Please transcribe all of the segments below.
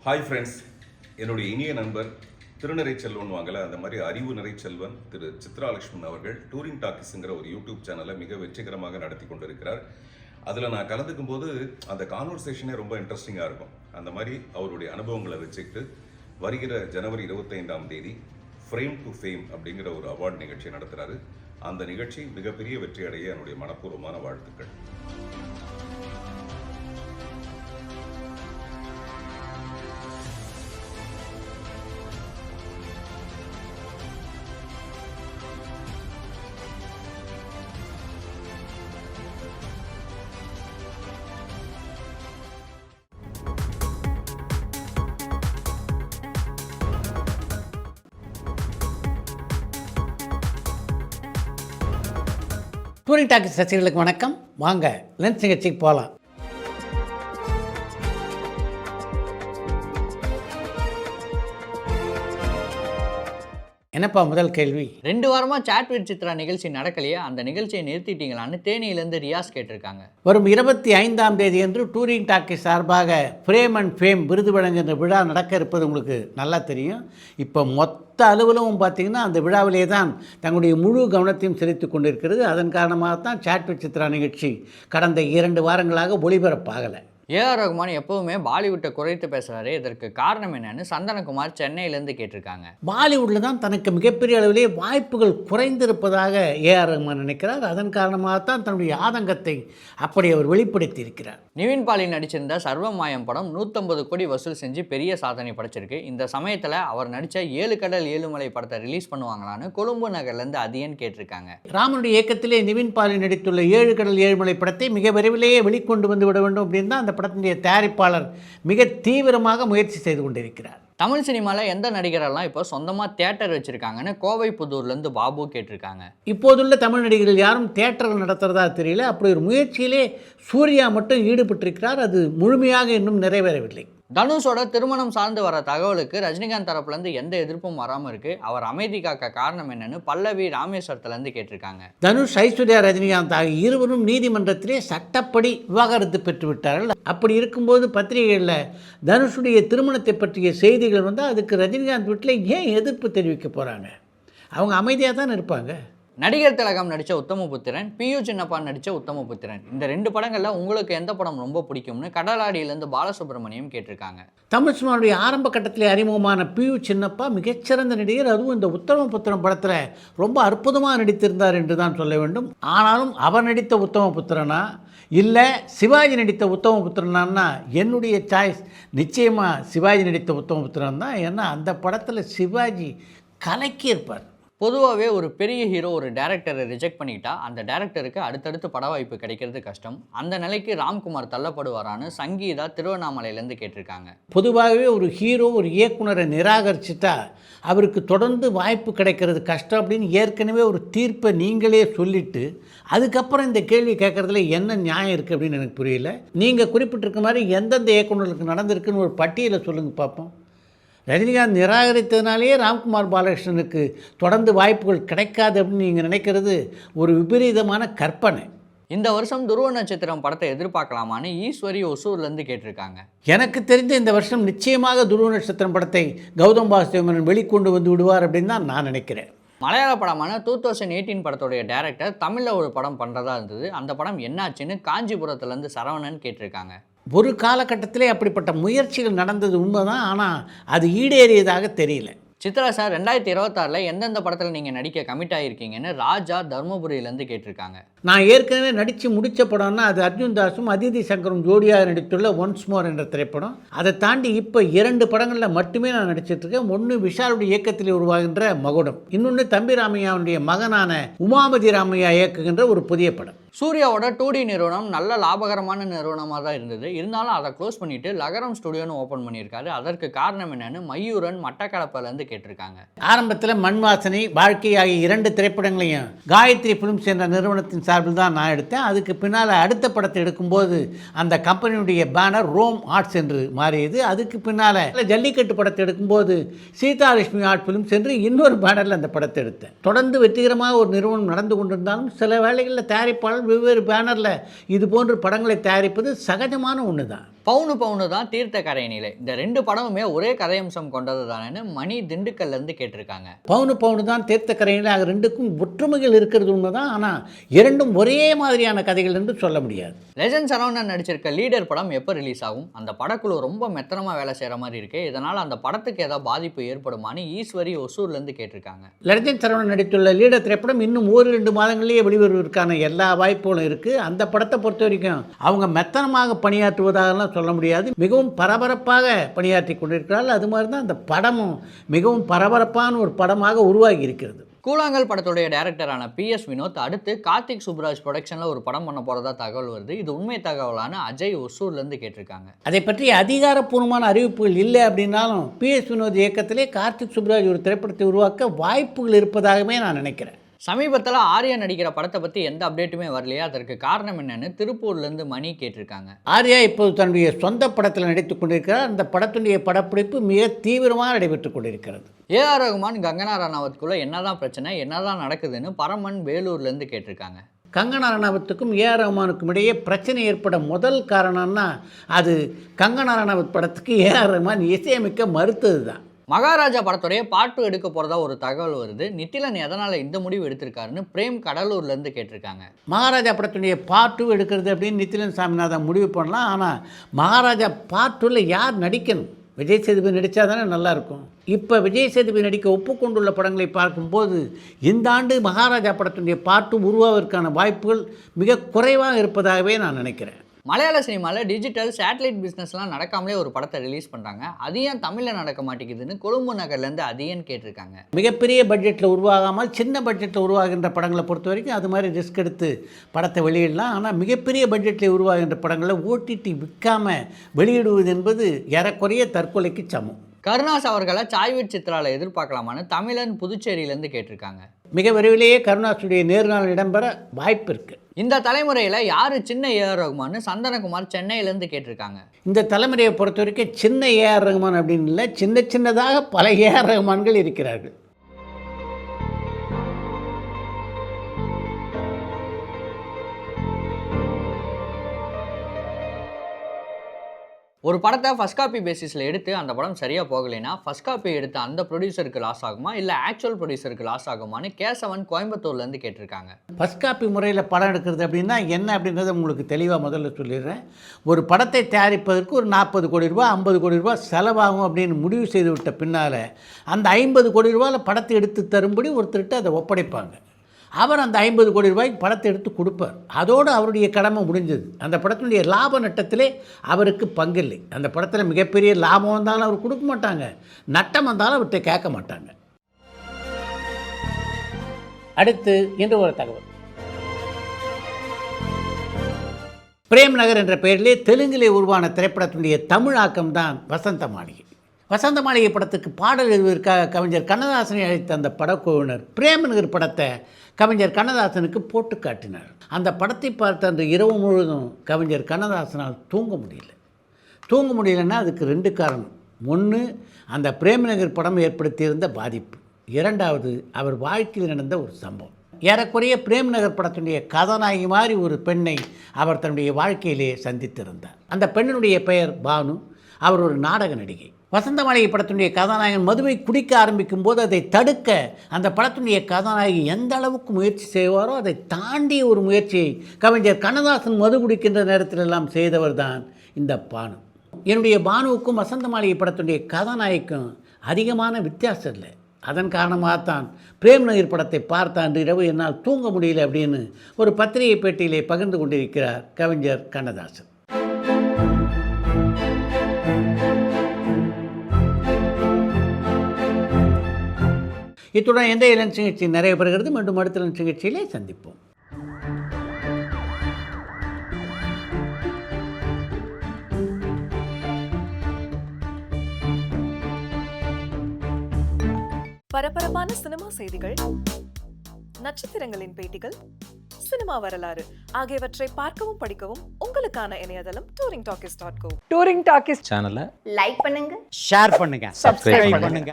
Hi friends, என்னுடைய இனிய நண்பர் திருநிறை செல்வன் வாங்கல அந்த மாதிரி அறிவு நிறை செல்வன் திரு சித்ராலட்சுமன் அவர்கள் டூரிங் டாக்கிஸுங்கிற ஒரு யூடியூப் சேனலை மிக வெற்றிகரமாக நடத்தி கொண்டிருக்கிறார். அதில் நான் கலந்துக்கும் போது அந்த கான்வர்சேஷனே ரொம்ப இன்ட்ரெஸ்டிங்காக இருக்கும். அந்த மாதிரி அவருடைய அனுபவங்களை வச்சுக்கிட்டு வருகிற ஜனவரி 25ஆம் தேதி ஃப்ரேம் டு ஃபேம் அப்படிங்கிற ஒரு அவார்டு நிகழ்ச்சி நடத்துகிறாரு. அந்த நிகழ்ச்சி மிகப்பெரிய வெற்றி அடைய என்னுடைய மனப்பூர்வமான வாழ்த்துக்கள். டூரிங் டாக்கிஸ் ரசிகர்களுக்கு வணக்கம். வாங்க லென்ஸ் நிகழ்ச்சிக்கு போகலாம். என்னப்பா முதல் கேள்வி? 2 வாரமாக சாட் வித் சித்ரா நிகழ்ச்சி நடக்கலையே, அந்த நிகழ்ச்சியை நிறுத்திட்டீங்களான்னு தேனியிலேருந்து ரியாஸ் கேட்டிருக்காங்க. வரும் 25ஆம் தேதி அன்று டூரிங் டாக்கிஸ் சார்பாக ஃப்ரேம் அண்ட் ஃபேம் விருது வழங்குகின்ற விழா நடக்க இருப்பது உங்களுக்கு நல்லா தெரியும். இப்போ மொத்த அலுவலகம் பார்த்திங்கன்னா அந்த விழாவிலே தான் தங்களுடைய முழு கவனத்தையும் செலுத்தி கொண்டிருக்கிறது. அதன் காரணமாகத்தான் சாட் வித் சித்ரா நிகழ்ச்சி கடந்த 2 வாரங்களாக ஒளிபரப்பாகலை. ஏஆர் ரகுமான் எப்பவுமே பாலிவுட்டை குறைத்து பேசுகிறாரு, இதற்கு காரணம் என்னன்னு சந்தனகுமார் சென்னையிலேருந்து கேட்டிருக்காங்க. பாலிவுட்டில் தான் தனக்கு மிகப்பெரிய அளவிலே வாய்ப்புகள் குறைந்திருப்பதாக ஏஆர் ரகுமான் நினைக்கிறார். அதன் காரணமாகத்தான் தன்னுடைய ஆதங்கத்தை அப்படி அவர் வெளிப்படுத்தி இருக்கிறார். நிவின் பாலி நடிச்சிருந்த சர்வமாயம் படம் 150 கோடி வசூல் செஞ்சு பெரிய சாதனை படைச்சிருக்கு. இந்த சமயத்தில் அவர் நடித்த 7 கடல் 7 மலை படத்தை ரிலீஸ் பண்ணுவாங்களான்னு கொழும்பு நகர்லேருந்து அதியன் கேட்டிருக்காங்க. ராமனுடைய இயக்கத்திலே நிவின் பாலி நடித்துள்ள 7 கடல் 7 மலை படத்தை மிக விரைவிலேயே வெளிக்கொண்டு வந்து விட வேண்டும் அப்படின்னு தான் அந்த படத்தினுடைய தயாரிப்பாளர் மிக தீவிரமாக முயற்சி செய்து கொண்டிருக்கிறார். தமிழ் சினிமாவில் எந்த நடிகரெல்லாம் இப்போ சொந்தமாக தியேட்டர் வச்சுருக்காங்கன்னு கோவை புதூர்லேருந்து பாபு கேட்டிருக்காங்க. இப்போதுள்ள தமிழ் நடிகர்கள் யாரும் தியேட்டர்கள் நடத்துகிறதா தெரியல. அப்படி ஒரு முயற்சியிலே சூர்யா மட்டும் ஈடுபட்டிருக்கிறார். அது முழுமையாக இன்னும் நிறைவேறவில்லை. தனுஷோட திருமணம் சார்ந்து வர தகவலுக்கு ரஜினிகாந்த் தரப்புலேருந்து எந்த எதிர்ப்பும் வராமல் இருக்குது. அவர் அமைதி காக்க காரணம் என்னன்னு பல்லவி ராமேஸ்வரத்துலேருந்து கேட்டிருக்காங்க. தனுஷ், ஐஸ்வர்யா, ரஜினிகாந்த் ஆகிய இருவரும் நீதிமன்றத்திலே சட்டப்படி விவாகரத்து பெற்றுவிட்டார்கள். அப்படி இருக்கும்போது பத்திரிகைகளில் தனுஷுடைய திருமணத்தை பற்றிய செய்திகள் வந்தால் அதுக்கு ரஜினிகாந்த் வீட்டில் ஏன் எதிர்ப்பு தெரிவிக்க போகிறாங்க? அவங்க அமைதியாக தான் இருப்பாங்க. நடிகர் திலகம் நடித்த உத்தமபுத்திரன், பியு சின்னப்பா நடித்த உத்தமபுத்திரன், இந்த 2 படங்களில் உங்களுக்கு எந்த படம் ரொம்ப பிடிக்கும்னு கடலாடியிலேருந்து பாலசுப்ரமணியம் கேட்டிருக்காங்க. தமிழ் சினிமாவுடைய ஆரம்ப கட்டத்திலே அறிமுகமான பியு சின்னப்பா மிகச்சிறந்த நடிகர். அதுவும் இந்த உத்தமபுத்திரன் படத்தில் ரொம்ப அற்புதமாக நடித்திருந்தார் என்று தான் சொல்ல வேண்டும். ஆனாலும் அவர் நடித்த உத்தமபுத்திரனா இல்லை சிவாஜி நடித்த உத்தமபுத்திரனா? என்னுடைய சாய்ஸ் நிச்சயமாக சிவாஜி நடித்த உத்தமபுத்திரன் தான். ஏன்னா அந்த படத்தில் சிவாஜி கலக்கியிருப்பார். பொதுவாகவே ஒரு பெரிய ஹீரோ ஒரு டேரக்டரை ரிஜெக்ட் பண்ணிக்கிட்டா அந்த டேரக்டருக்கு அடுத்தடுத்து பட வாய்ப்பு கிடைக்கிறது கஷ்டம். அந்த நிலைக்கு ராம்குமார் தள்ளப்படுவாரான்னு சங்கீதா திருவண்ணாமலையிலேருந்து கேட்டிருக்காங்க. பொதுவாகவே ஒரு ஹீரோ ஒரு இயக்குனரை நிராகரிச்சுட்டா அவருக்கு தொடர்ந்து வாய்ப்பு கிடைக்கிறது கஷ்டம் அப்படின்னு ஏற்கனவே ஒரு தீர்ப்பை நீங்களே சொல்லிவிட்டு அதுக்கப்புறம் இந்த கேள்வி கேட்குறதுல என்ன நியாயம் இருக்குது அப்படின்னு எனக்கு புரியல. நீங்கள் குறிப்பிட்டிருக்க மாதிரி எந்தெந்த இயக்குனர்களுக்கு நடந்திருக்குன்னு ஒரு பட்டியலை சொல்லுங்கள் பார்ப்போம். ரஜினிகாந்த் நிராகரித்ததுனாலேயே ராம்குமார் பாலகிருஷ்ணனுக்கு தொடர்ந்து வாய்ப்புகள் கிடைக்காது அப்படின்னு நீங்கள் நினைக்கிறது ஒரு விபரீதமான கற்பனை. இந்த வருஷம் துருவ நட்சத்திரம் படத்தை எதிர்பார்க்கலாமான்னு ஈஸ்வரி ஒசூர்லேருந்து கேட்டிருக்காங்க. எனக்கு தெரிந்த இந்த வருஷம் நிச்சயமாக துருவ நட்சத்திரம் படத்தை கௌதம் வாசுதேவன் வெளிக்கொண்டு வந்து விடுவார் அப்படின்னு தான் நான் நினைக்கிறேன். மலையாள படமான 2018 படத்துடைய டேரக்டர் தமிழில் ஒரு படம் பண்ணுறதா இருந்தது. அந்த படம் என்னாச்சுன்னு காஞ்சிபுரத்துலேருந்து சரவணன் கேட்டிருக்காங்க. ஒரு காலகட்டத்திலே அப்படிப்பட்ட முயற்சிகள் நடந்தது உண்மைதான். ஆனால் அது ஈடேறியதாக தெரியல. சித்ரா சார், 2026 எந்தெந்த படத்தில் நீங்கள் நடிக்க கமிட் ஆகியிருக்கீங்கன்னு ராஜா தர்மபுரியிலேருந்து கேட்டிருக்காங்க. நான் ஏற்கனவே நடித்து முடித்த படம்னா அது அர்ஜுன் தாஸும் அதிதி சங்கரும் ஜோடியாக நடித்துள்ள ஒன்ஸ் மோர் என்ற திரைப்படம். அதை தாண்டி இப்போ 2 படங்களில் மட்டுமே நான் நடிச்சிட்ருக்கேன். ஒன்று விஷாலுடைய இயக்கத்தில் உருவாகின்ற மகுடம், இன்னொன்று தம்பி ராமையாவுடைய மகனான உமாபதி ராமையா இயக்குகின்ற ஒரு புதிய படம். சூர்யாவோட 2D நிறுவனம் நல்ல லாபகரமான நிறுவனமாக தான் இருந்தது. இருந்தாலும் அதை க்ளோஸ் பண்ணிவிட்டு லகரம் ஸ்டுடியோன்னு ஓப்பன் பண்ணியிருக்காரு. அதற்கு காரணம் என்னன்னு மயூரன் மட்டக்களப்பிலேருந்து கேட்டிருக்காங்க. ஆரம்பத்தில் மண்வாசனை, வாழ்க்கை ஆகிய 2 திரைப்படங்களையும் காயத்ரி ஃபிலிம்ஸ் என்ற நிறுவனத்தின் சார்பில் தான் நான் எடுத்தேன். அதுக்கு பின்னால் அடுத்த படத்தை எடுக்கும்போது அந்த கம்பெனியுடைய பேனர் ரோம் ஆர்ட்ஸ் என்று மாறியது. அதுக்கு பின்னால் ஜல்லிக்கட்டு படத்தை எடுக்கும்போது சீதாலட்சுமி ஆர்ட் ஃபிலிம்ஸ் என்று இன்னொரு பேனரில் அந்த படத்தை எடுத்தேன். தொடர்ந்து வெற்றிகரமாக ஒரு நிறுவனம் நடந்து கொண்டிருந்தாலும் சில வேளைகளில் தயாரிப்பாளர் வெவ்வேறு பேனரில் இது போன்ற படங்களை தயாரிப்பது சகஜமான ஒன்று தான். பவுனு பவுனு தான் தீர்த்த கரை நிலை. இந்த 2 படமுமே ஒரே கதையம்சம் கொண்டது தானேன்னு மணி திண்டுக்கல்ல இருந்து கேட்டிருக்காங்க. பவுனு பவுனு தான் தீர்த்தக்கரையில் அது ரெண்டுக்கும் ஒற்றுமைகள் இருக்கிறது உண்மைதான். ஆனால் இரண்டும் ஒரே மாதிரியான கதைகள் என்று சொல்ல முடியாது. லெஜண்ட் சரவணன் நடிச்சிருக்க லீடர் படம் எப்போ ரிலீஸ் ஆகும்? அந்த படக்குழு ரொம்ப மெத்தனமாக வேலை செய்கிற மாதிரி இருக்கு. இதனால் அந்த படத்துக்கு ஏதாவது பாதிப்பு ஏற்படுமான்னு ஈஸ்வரி ஒசூர்லேருந்து கேட்டிருக்காங்க. லெஜண்ட் சரவணன் நடித்துள்ள லீடர் திரைப்படம் இன்னும் 1-2 மாதங்களிலேயே வெளிவருவதற்கான எல்லா வாய்ப்புகளும் இருக்குது. அந்த படத்தை பொறுத்த வரைக்கும் அவங்க மெத்தனமாக பணியாற்றுவதாகலாம் சொல்ல முடியாது. மிகவும் பரபரப்பாக பணியாற்றி கொண்டிருக்கிறார்கள். அது மாதிரி தான் அந்த படமும் மிகவும் பரபரப்பான ஒரு படமாக உருவாகி இருக்கிறது. கூழாங்கல் படத்துடைய டைரக்டரான PS வினோத் அடுத்து கார்த்திக் சுப்ராஜ் ப்ரொடக்ஷனில் ஒரு படம் பண்ண போகிறதா தகவல் வருது. இது உண்மை தகவலான அஜய் ஒசூர்லேருந்து கேட்டிருக்காங்க. அதை பற்றி அதிகாரப்பூர்வமான அறிவிப்புகள் இல்லை அப்படின்னாலும் PS வினோத் இயக்கத்திலே கார்த்திக் சுப்ராஜ் ஒரு திரைப்படத்தை உருவாக்க வாய்ப்புகள் இருப்பதாகவே நான் நினைக்கிறேன். சமீபத்தில் ஆர்யா நடிக்கிற படத்தை பற்றி எந்த அப்டேட்டுமே வரலையா? அதற்கு காரணம் என்னன்னு திருப்பூர்லேருந்து மணி கேட்டிருக்காங்க. ஆர்யா இப்போது தன்னுடைய சொந்த படத்தில் நடித்துக் கொண்டிருக்கிறார். அந்த படத்துடைய படப்பிடிப்பு மிக தீவிரமாக நடைபெற்றுக் கொண்டிருக்கிறது. ஏஆர் ரகுமான் கங்கனா ரனாவத்துக்குள்ள என்னதான் பிரச்சனை, என்னதான் நடக்குதுன்னு பரமன் வேலூர்லேருந்து கேட்டிருக்காங்க. கங்கனா ரனாவத்துக்கும் ஏஆர் ரஹ்மானுக்கும் இடையே பிரச்சனை ஏற்பட முதல் காரணம்னா அது கங்கனா ரனாவத் படத்துக்கு ஏஆர் ரஹ்மான் இசையமைக்க மறுத்தது தான். மகாராஜா படத்துடைய பார்ட் 2 எடுக்க போகிறதா ஒரு தகவல் வருது. நித்திலன் எதனால் இந்த முடிவு எடுத்திருக்காருன்னு பிரேம் கடலூர்லேருந்து கேட்டிருக்காங்க. மகாராஜா படத்துடைய பார்ட் 2 எடுக்கிறது அப்படின்னு நித்திலன் சாமிநாதன் முடிவு பண்ணலாம். ஆனால் மகாராஜா பார்ட் 2ல் யார் நடிக்கணும்? விஜய் சேதுபதி நடித்தா தானே நல்லாயிருக்கும். இப்போ விஜய் சேதுபதி நடிக்க ஒப்புக்கொண்டுள்ள படங்களை பார்க்கும்போது இந்த ஆண்டு மகாராஜா படத்துடைய பார்ட் 2 உருவாவதற்கான வாய்ப்புகள் மிக குறைவாக இருப்பதாகவே நான் நினைக்கிறேன். மலையாள சினிமாவில் டிஜிட்டல் சேட்டலைட் பிஸ்னஸ்லாம் நடக்காமலே ஒரு படத்தை ரிலீஸ் பண்ணுறாங்க. அது ஏன் தமிழில் நடக்க மாட்டேங்குதுன்னு கொழும்பு நகர்லேருந்து அதியன் கேட்டிருக்காங்க. மிகப்பெரிய பட்ஜெட்டில் உருவாகாமல் சின்ன பட்ஜெட்டில் உருவாகின்ற படங்களை பொறுத்த வரைக்கும் அது மாதிரி ரிஸ்க் எடுத்து படத்தை வெளியிடலாம். ஆனால் மிகப்பெரிய பட்ஜெட்டில் உருவாகின்ற படங்களை ஓடிடி விற்காமல் வெளியிடுவது என்பது ஏறக்குறைய தற்கொலைக்கு சமம். கருணாஸ் அவர்களை சாய்வீட் சித்ராவில் எதிர்பார்க்கலாமான்னு தமிழன் புதுச்சேரியிலேருந்து கேட்டிருக்காங்க. மிக விரைவிலேயே கருணாஸுடைய நேர்காணல் இடம்பெற வாய்ப்பு இருக்குது. இந்த தலைமுறையில் யார் சின்ன ஏஆர் ரகுமான்னு சந்தனகுமார் சென்னையிலேருந்து கேட்டிருக்காங்க. இந்த தலைமுறையை பொறுத்த வரைக்கும் சின்ன ஏஆர் ரஹ்மான் அப்படின்னு இல்லை, சின்னதாக பல ஏஆர் ரஹ்மான்கள் இருக்கிறார்கள். ஒரு படத்தை ஃபஸ்ட் காப்பி பேசிஸில் எடுத்து அந்த படம் சரியாக போகலைன்னா ஃபஸ்ட் காப்பி எடுத்த அந்த ப்ரொடியூசருக்கு லாஸ் ஆகுமா இல்லை ஆக்சுவல் ப்ரொடியூசருக்கு லாஸ் ஆகுமான்னு கேசவன் கோயம்புத்தூர்லேருந்து கேட்டிருக்காங்க. ஃபஸ்ட் காப்பி முறையில் படம் எடுக்கிறது அப்படின்னா என்ன அப்படின்றத உங்களுக்கு தெளிவாக முதல்ல சொல்லிடுறேன். ஒரு படத்தை தயாரிப்பதற்கு ஒரு 40 கோடி ரூபா 50 கோடி ரூபா செலவாகும் அப்படின்னு முடிவு செய்து விட்ட பின்னால் அந்த 50 கோடி ரூபாயில் படத்தை எடுத்து தரும்படி ஒருத்தர்கிட்ட அதை ஒப்படைப்பாங்க. அவர் அந்த 50 கோடி ரூபாய்க்கு படத்தை எடுத்து கொடுப்பார். அதோடு அவருடைய கடமை முடிஞ்சது. அந்த படத்தினுடைய லாப நட்டத்திலே அவருக்கு பங்கில்லை. அந்த படத்தில் மிகப்பெரிய லாபம் வந்தாலும் அவர் கொடுக்க மாட்டாங்க, நட்டம் வந்தாலும் அவர்கிட்ட கேட்க மாட்டாங்க. அடுத்து இன்று ஒரு தகவல். பிரேம் நகர் என்ற பெயரிலே தெலுங்கிலே உருவான திரைப்படத்தினுடைய தமிழாக்கம் தான் வசந்த மாளிகை. வசந்த மாளிகை படத்துக்கு பாடல் எழுதுவதற்காக கவிஞர் கண்ணதாசனை அழைத்த அந்த படக்குழுவினர் பிரேம் நகர் படத்தை கவிஞர் கண்ணதாசனுக்கு போட்டு காட்டினார். அந்த படத்தை பார்த்த அந்த இரவு முழுவதும் கவிஞர் கண்ணதாசனால் தூங்க முடியலன்னா அதுக்கு 2 காரணம். ஒன்று, அந்த பிரேம் நகர் படம் ஏற்படுத்தியிருந்த பாதிப்பு. 2வது, அவர் வாழ்க்கையில் நடந்த ஒரு சம்பவம். ஏறக்குறைய பிரேம் நகர் படத்தினுடைய கதாநாயகி மாதிரி ஒரு பெண்ணை அவர் தன்னுடைய வாழ்க்கையிலே சந்தித்திருந்தார். அந்த பெண்ணினுடைய பெயர் பானு. அவர் ஒரு நாடக நடிகை. வசந்த மாளிகை படத்தினுடைய கதாநாயகன் மதுவை குடிக்க ஆரம்பிக்கும் போது அதை தடுக்க அந்த படத்தினுடைய கதாநாயகி எந்த அளவுக்கு முயற்சி செய்வாரோ அதை தாண்டிய ஒரு முயற்சியை கவிஞர் கண்ணதாசன் மது குடிக்கின்ற நேரத்திலெல்லாம் செய்தவர் தான் இந்த பானு. என்னுடைய பானுவுக்கும் வசந்த மாளிகை படத்தினுடைய கதாநாயகிக்கும் அதிகமான வித்தியாசம் இல்லை. அதன் காரணமாகத்தான் பிரேம் நகர் படத்தை பார்த்த அன்று இரவு என்னால் தூங்க முடியல அப்படின்னு ஒரு பத்திரிகை பேட்டியிலே பகிர்ந்து கொண்டிருக்கிறார் கவிஞர் கண்ணதாசன். இத்துடன் எந்த இளம் நிகழ்ச்சி நிறைய பெறுகிறது. மீண்டும் அடுத்த நிகழ்ச்சியிலே சந்திப்போம். பரபரப்பான சினிமா செய்திகள், நட்சத்திரங்களின் பேட்டிகள், சினிமா வரலாறு ஆகியவற்றை பார்க்கவும் படிக்கவும் உங்களுக்கான இணையதளம் touringtalkies.co. டூரிங் டாக்கிஸ் சேனலை லைக் பண்ணுங்க, ஷேர் பண்ணுங்க, சப்ஸ்கிரைப் பண்ணுங்க.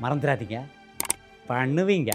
மறந்துடாதீங்க, பண்ணுவீங்க.